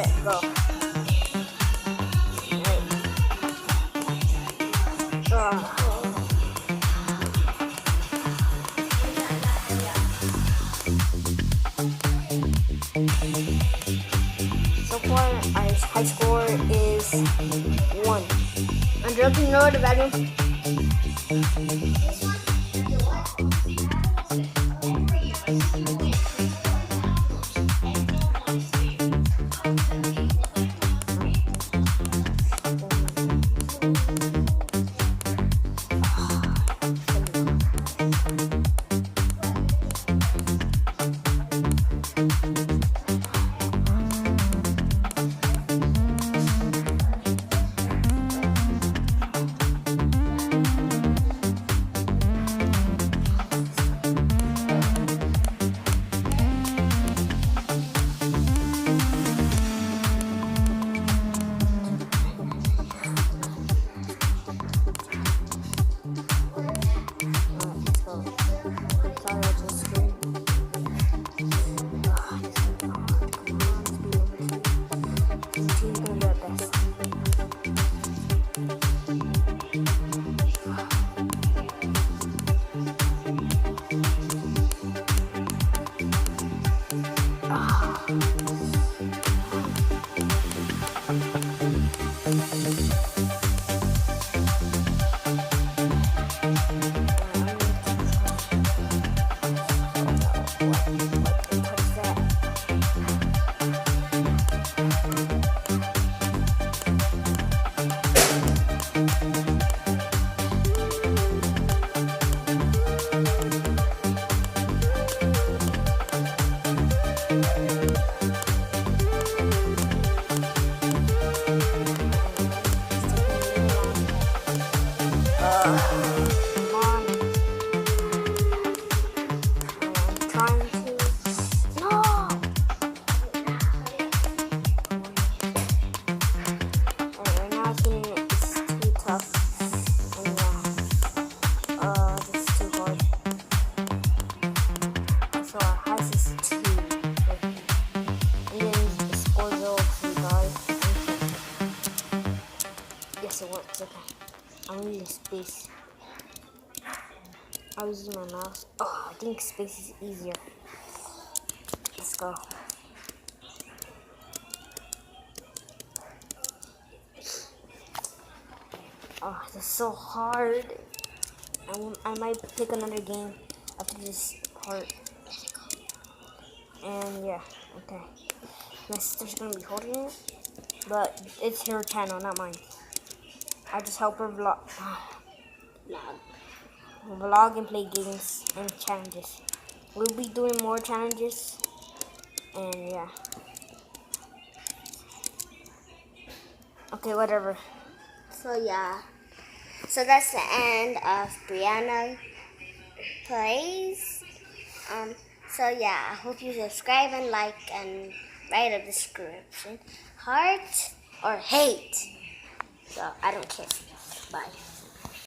set, go. So far, our high score is 1. Andrew, can you know the value? Yes, it works. Okay. I'm using space. I was using my mouse. Oh, I think space is easier. Let's go. Oh, this is so hard. I might pick another game after this part. And yeah, okay. My sister's gonna be holding it, but it's her channel, not mine. I just help her vlog and play games and challenges. We'll be doing more challenges, and yeah. Okay, whatever. So yeah, so that's the end of Brianna Plays. So yeah, I hope you subscribe and like and write a description, heart or hate. So I don't care. Bye.